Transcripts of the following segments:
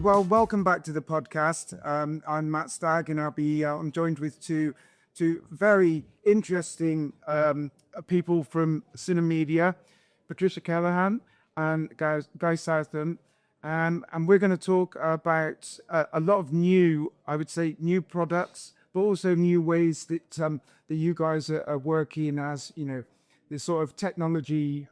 Well, welcome back to the podcast. I'm Matt Stagg, and I'm joined with two very interesting people from Synamedia, Patricia Kellaghan and Guy Southam, and we're going to talk about a lot of new, I would say, new products, but also new ways that you guys are working as this sort of technology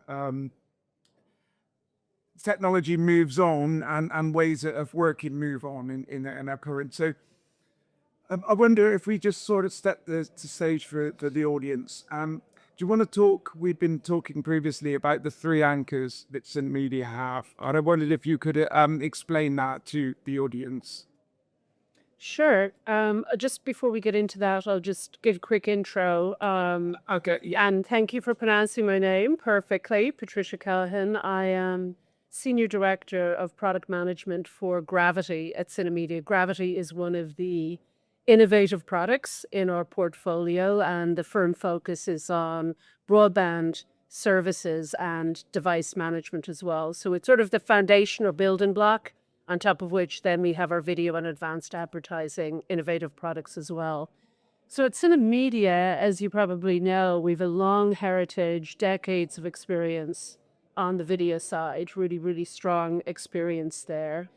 moves on, and ways of working move on in our current. So I wonder if we just sort of set the stage for the audience. Do you want to talk? We've been talking previously about the three anchors that Synamedia have. And I wondered if you could explain that to the audience. Sure. Just before we get into that, I'll just give a quick intro. Okay. Yeah. And thank you for pronouncing my name perfectly, Patricia Kellaghan. I am Senior Director of Product Management for Gravity at Synamedia. Gravity is one of the innovative products in our portfolio, and the firm focuses on broadband services and device management as well. So it's sort of the foundation or building block, on top of which then we have our video and advanced advertising innovative products as well. So at Synamedia, as you probably know, we've a long heritage, decades of experience on the video side, really, really strong experience there.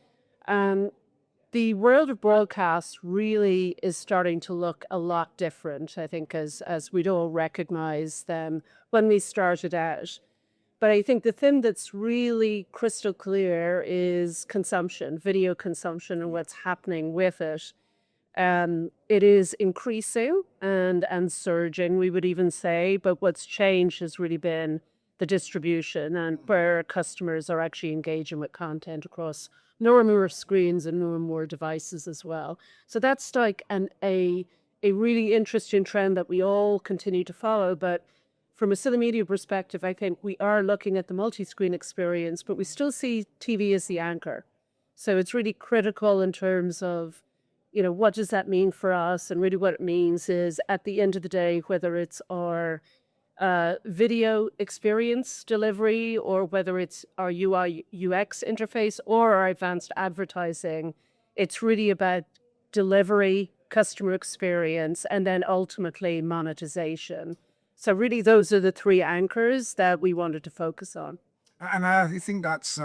The world of broadcast really is starting to look a lot different, I think, as we'd all recognize them when we started out. But I think the thing that's really crystal clear is consumption, video consumption, and what's happening with it. It is increasing and surging, we would even say, but what's changed has really been the distribution and where customers are actually engaging with content across more and more screens and more and more devices as well. So that's like a really interesting trend that we all continue to follow. But from a Synamedia perspective, I think we are looking at the multi-screen experience, but we still see TV as the anchor. So it's really critical in terms of, what does that mean for us? And really what it means is, at the end of the day, whether it's our video experience delivery, or whether it's our UI UX interface or our advanced advertising, it's really about delivery, customer experience, and then ultimately monetization. So really those are the three anchors that we wanted to focus on. And I think that's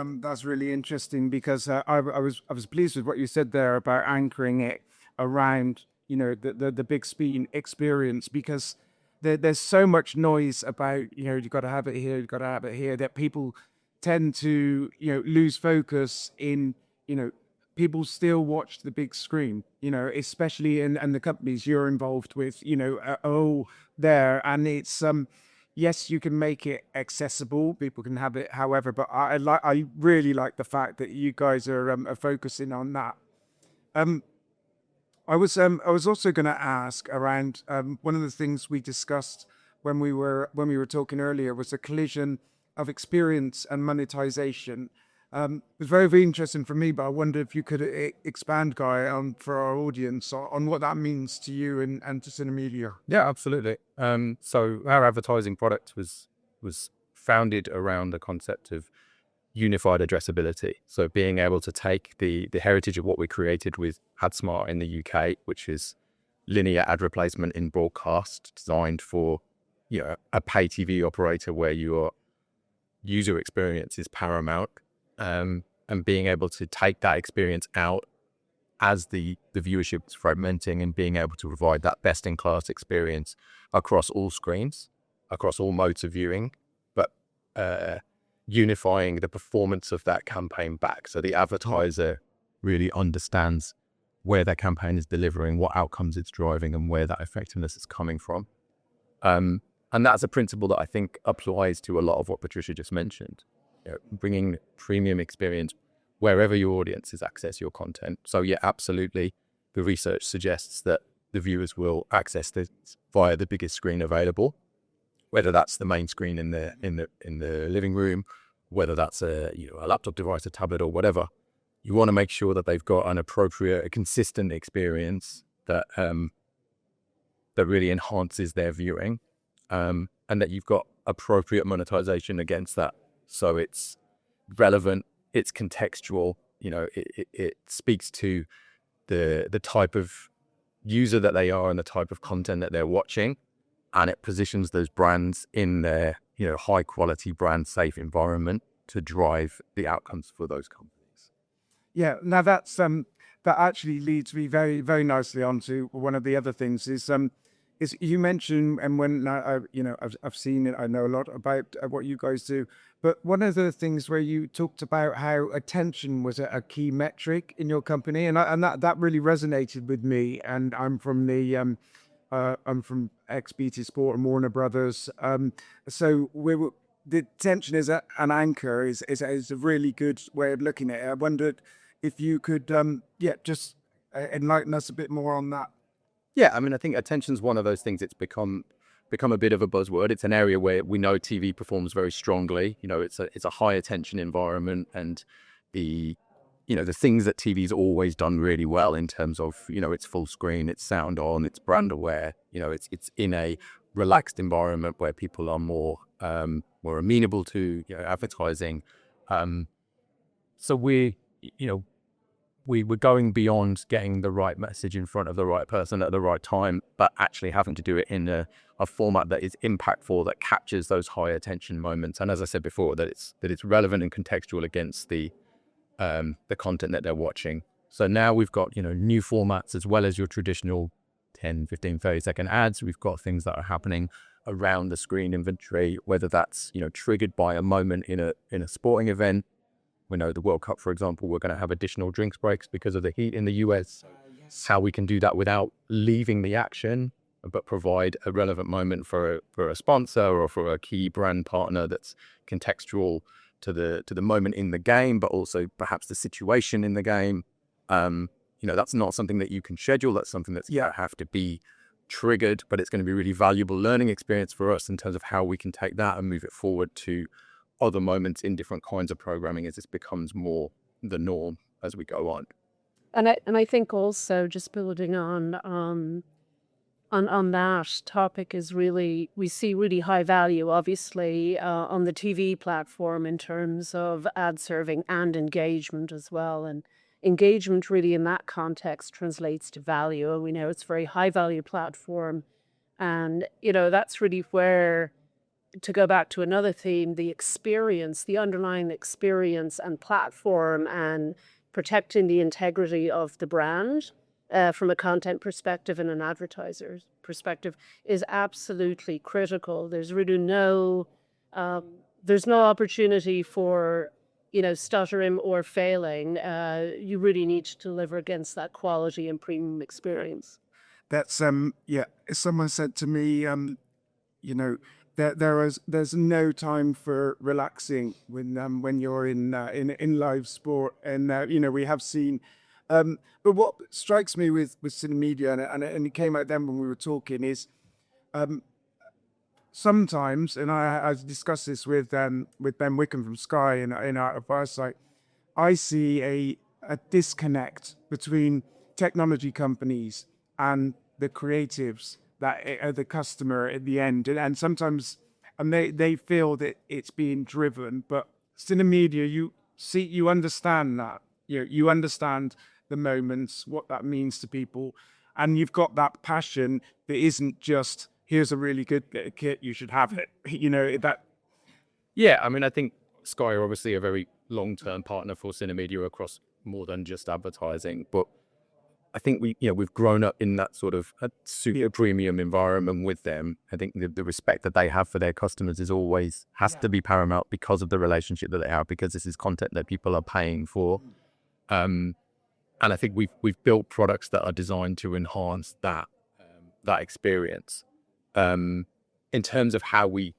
really interesting, because I was pleased with what you said there about anchoring it around the big screen experience, because there's so much noise about you've got to have it here, you've got to have it here, that people tend to lose focus in people still watch the big screen, especially in the companies you're involved with, there. And it's yes, you can make it accessible, people can have it however, but I really like the fact that you guys are focusing on that. I was also going to ask around one of the things we discussed when we were talking earlier was the collision of experience and monetization. It was very, very interesting for me, but I wonder if you could expand, Guy, for our audience on what that means to you and to Synamedia. Yeah, absolutely. So our advertising product was founded around the concept of unified addressability. So being able to take the heritage of what we created with AdSmart in the UK, which is linear ad replacement in broadcast, designed for a pay TV operator where your user experience is paramount, and being able to take that experience out as the viewership is fragmenting, and being able to provide that best-in-class experience across all screens, across all modes of viewing, but unifying the performance of that campaign back. So the advertiser really understands where their campaign is delivering, what outcomes it's driving, and where that effectiveness is coming from. And that's a principle that I think applies to a lot of what Patricia just mentioned, bringing premium experience wherever your audiences access your content. So yeah, absolutely. The research suggests that the viewers will access this via the biggest screen available, whether that's the main screen in the living room, whether that's a laptop device, a tablet, or whatever. You want to make sure that they've got an appropriate, a consistent experience that really enhances their viewing, and that you've got appropriate monetization against that. So it's relevant, it's contextual, it speaks to the type of user that they are and the type of content that they're watching, and it positions those brands in their high quality, brand safe environment to drive the outcomes for those companies. Yeah, now that actually leads me very, very nicely onto one of the other things is you mentioned, and when I've seen it, I know a lot about what you guys do, but one of the things where you talked about how attention was a key metric in your company, and that really resonated with me. And I'm from XBT Sport and Warner Brothers, so the attention is an anchor is a really good way of looking at it. I wondered if you could just enlighten us a bit more on that. Yeah, I mean, I think attention's one of those things. It's become a bit of a buzzword. It's an area where we know TV performs very strongly. It's a high attention environment, and the things that TV's always done really well in terms of it's full screen, it's sound on, it's brand aware. It's in a relaxed environment where people are more amenable to advertising. So we were going beyond getting the right message in front of the right person at the right time, but actually having to do it in a format that is impactful, that captures those high attention moments. And as I said before, that it's relevant and contextual against the content that they're watching. So now we've got, new formats as well as your traditional 10, 15, 30-second ads. We've got things that are happening around the screen inventory, whether that's, triggered by a moment in a sporting event. We know the World Cup, for example, we're going to have additional drinks breaks because of the heat in the US. Yes. How we can do that without leaving the action, but provide a relevant moment for a sponsor or for a key brand partner that's contextual to the moment in the game, but also perhaps the situation in the game. That's not something that you can schedule. That's something that's going to have to be triggered, but it's going to be a really valuable learning experience for us in terms of how we can take that and move it forward to other moments in different kinds of programming as this becomes more the norm as we go on. And I think also, just building on that topic, is really, we see really high value, obviously, on the TV platform in terms of ad serving and engagement as well. And engagement really in that context translates to value. And we know it's a very high value platform. And, that's really where, to go back to another theme, the experience, the underlying experience and platform, and protecting the integrity of the brand from a content perspective and an advertiser's perspective is absolutely critical. There's really no opportunity for, stuttering or failing. You really need to deliver against that quality and premium experience. That's someone said to me, there's no time for relaxing when you're in live sport, and we have seen. But what strikes me with Synamedia, and it came out then when we were talking, is sometimes, and I discussed this with Ben Wickham from Sky in our advice site, I see a disconnect between technology companies and the creatives that are the customer at the end, and sometimes they feel that it's being driven. But Synamedia, you understand that, you understand the moments, what that means to people, and you've got that passion that isn't just, here's a really good bit of kit, you should have it. That. Yeah, I mean, I think Sky are obviously a very long-term partner for Synamedia across more than just advertising, but I think we've grown up in that sort of a super premium environment with them. I think the respect that they have for their customers has to be paramount because of the relationship that they have, because this is content that people are paying for. And I think we've built products that are designed to enhance that experience. In terms of how we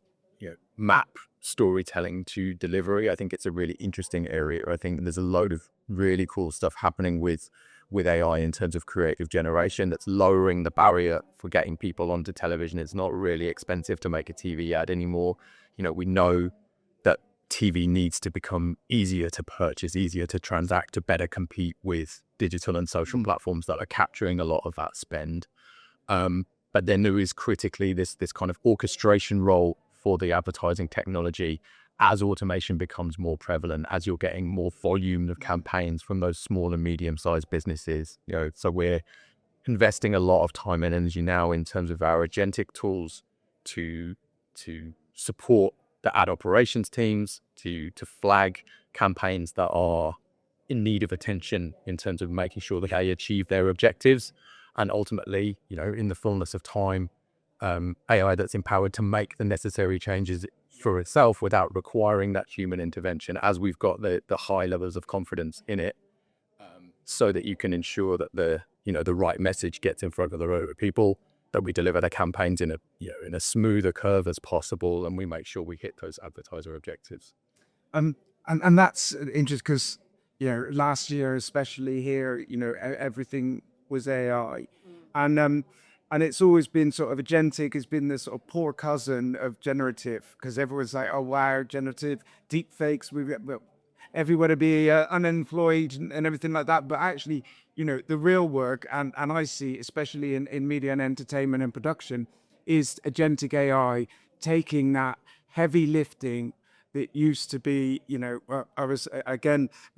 map storytelling to delivery, I think it's a really interesting area. I think there's a load of really cool stuff happening with AI in terms of creative generation that's lowering the barrier for getting people onto television. It's not really expensive to make a TV ad anymore. We know that TV needs to become easier to purchase, easier to transact, to better compete with digital and social platforms that are capturing a lot of that spend. But then there is critically this kind of orchestration role for the advertising technology as automation becomes more prevalent, as you're getting more volume of campaigns from those small and medium-sized businesses, so we're investing a lot of time and energy now in terms of our agentic tools to support the ad operations teams, to flag campaigns that are in need of attention in terms of making sure that they achieve their objectives, and ultimately, in the fullness of time, AI that's empowered to make the necessary changes for itself without requiring that human intervention, as we've got the high levels of confidence in it, so that you can ensure that the right message gets in front of the right people, that we deliver the campaigns in a smoother curve as possible, and we make sure we hit those advertiser objectives. And that's interesting because last year, especially here, everything was AI, and it's always been sort of agentic has been this sort of poor cousin of generative, because everyone's like, oh wow, generative, deep fakes, everyone to be unemployed and everything like that. But actually, the real work, and I see, especially in media and entertainment and production, is agentic AI taking that heavy lifting that used to be, we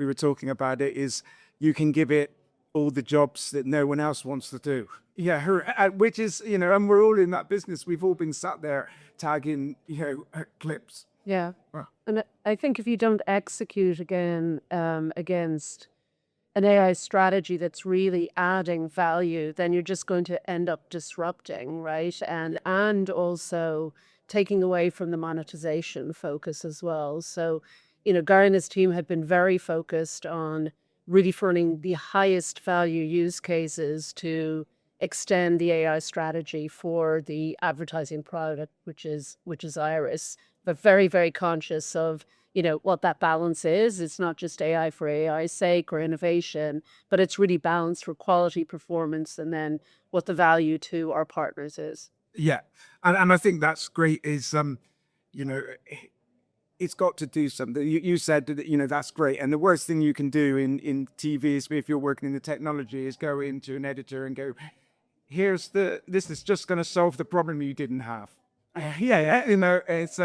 were talking about it, is you can give it all the jobs that no one else wants to do. Yeah, which is, and we're all in that business. We've all been sat there tagging, clips. Yeah. Wow. And I think if you don't execute again against an AI strategy that's really adding value, then you're just going to end up disrupting, right? And also taking away from the monetization focus as well. So, Gary and his team have been very focused on really finding the highest value use cases to extend the AI strategy for the advertising product, which is Iris, but very, very conscious of what that balance is. It's not just AI for AI's sake or innovation, but it's really balanced for quality, performance, and then what the value to our partners is. Yeah, and I think that's great. Is it's got to do something. You said that that's great, and the worst thing you can do in TV, is if you're working in the technology, is go into an editor and go, this is just going to solve the problem you didn't have. Yeah, it's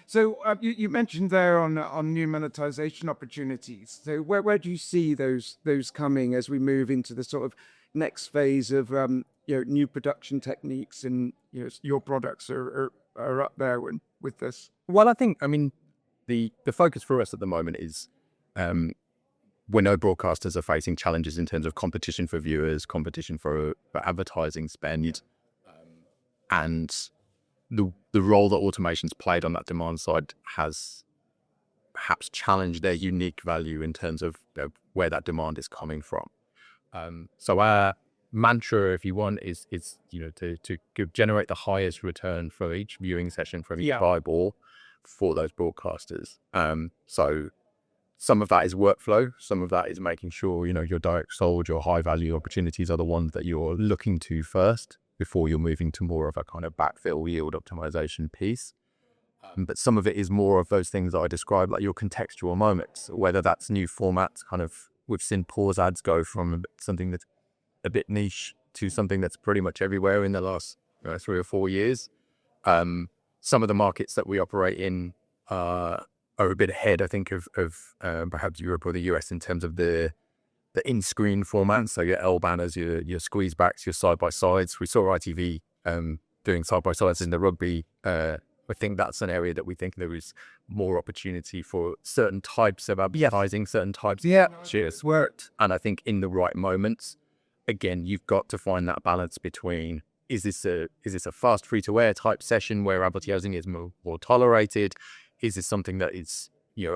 so you mentioned there on new monetization opportunities. So where do you see those coming as we move into the sort of next phase of new production techniques, and your products are up there with this? Well, I think, the focus for us at the moment is, we know broadcasters are facing challenges in terms of competition for viewers, competition for advertising spend, and the role that automation's played on that demand side has perhaps challenged their unique value in terms of where that demand is coming from. So our mantra, if you want, is to generate the highest return for each viewing session from each eyeball for those broadcasters. So some of that is workflow, some of that is making sure your direct sold, your high value opportunities are the ones that you're looking to first before you're moving to more of a kind of backfill yield optimization piece. But some of it is more of those things that I described, like your contextual moments, whether that's new formats. Kind of, we've seen pause ads go from something that's a bit niche to something that's pretty much everywhere in the last 3 or 4 years. Some of the markets that we operate in are a bit ahead, I think, of perhaps Europe or the US in terms of the in-screen formats. So your L banners, your squeeze backs, your side-by-sides. We saw ITV doing side-by-sides in the rugby. I think that's an area that we think there is more opportunity for certain types of advertising, certain types of cheers worked. And I think in the right moments, again, you've got to find that balance between, is this a fast free-to-air type session where advertising is more tolerated? Is this something that is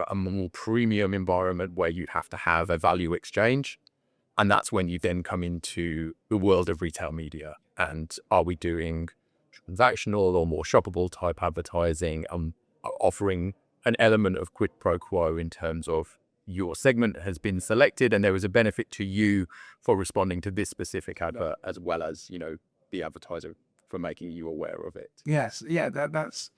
a more premium environment where you have to have a value exchange? And that's when you then come into the world of retail media. And are we doing transactional or more shoppable type advertising, offering an element of quid pro quo in terms of your segment has been selected and there is a benefit to you for responding to this specific advert, as well as the advertiser for making you aware of it. Yes, yeah, that's.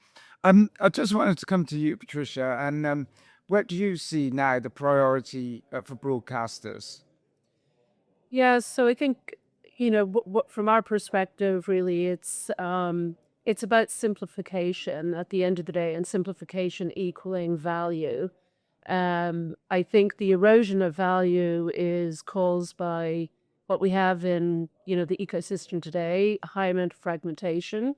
I just wanted to come to you, Patricia, and where do you see now the priority for broadcasters? Yeah, so I think, from our perspective, really, it's it's about simplification at the end of the day, and simplification equaling value. I think the erosion of value is caused by what we have in, the ecosystem today, a high amount of fragmentation,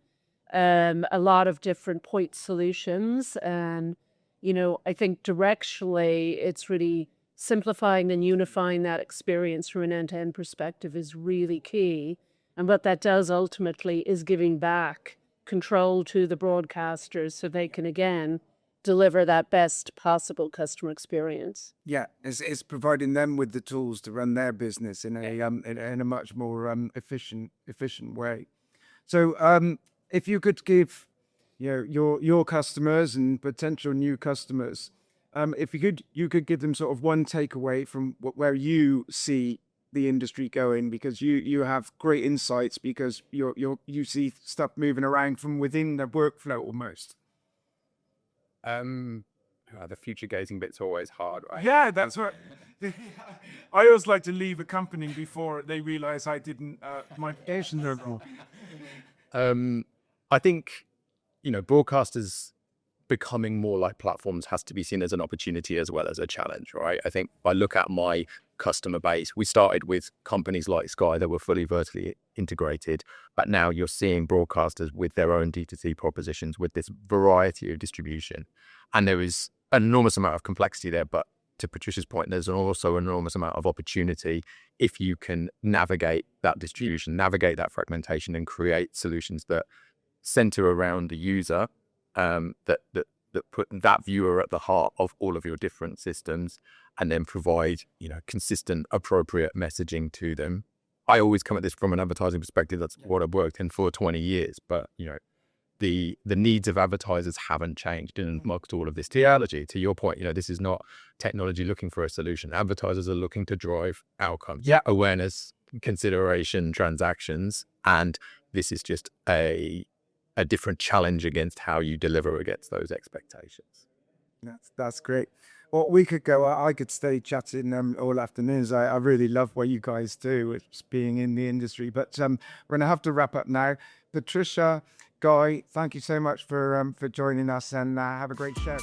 a lot of different point solutions. And, I think directionally, it's really simplifying and unifying that experience from an end-to-end perspective is really key. And what that does ultimately is giving back control to the broadcasters so they can, again, deliver that best possible customer experience. Yeah, it's providing them with the tools to run their business in a much more efficient way. So if you could give your customers and potential new customers, if you could give them sort of one takeaway from where you see the industry going, because you have great insights, because you see stuff moving around from within the workflow almost. The future gazing bit's always hard, right? Yeah, that's what I always like to leave a company before they realize I didn't my applications are wrong. I think, broadcasters becoming more like platforms has to be seen as an opportunity as well as a challenge, right? I think if I look at my customer base, we started with companies like Sky that were fully vertically integrated, but now you're seeing broadcasters with their own D2C propositions with this variety of distribution. And there is an enormous amount of complexity there, but to Patricia's point, there's also an enormous amount of opportunity if you can navigate that distribution, navigate that fragmentation, and create solutions that center around the user, that put that viewer at the heart of all of your different systems, and then provide, consistent, appropriate messaging to them. I always come at this from an advertising perspective. That's what I've worked in for 20 years. But, the needs of advertisers haven't changed amongst all of this technology. To your point, this is not technology looking for a solution. Advertisers are looking to drive outcomes, awareness, consideration, transactions. And this is just a different challenge against how you deliver against those expectations. That's great. Well, I could stay chatting all afternoons. I really love what you guys do, it's being in the industry. But we're going to have to wrap up now. Patricia, Guy, thank you so much for joining us, and have a great show.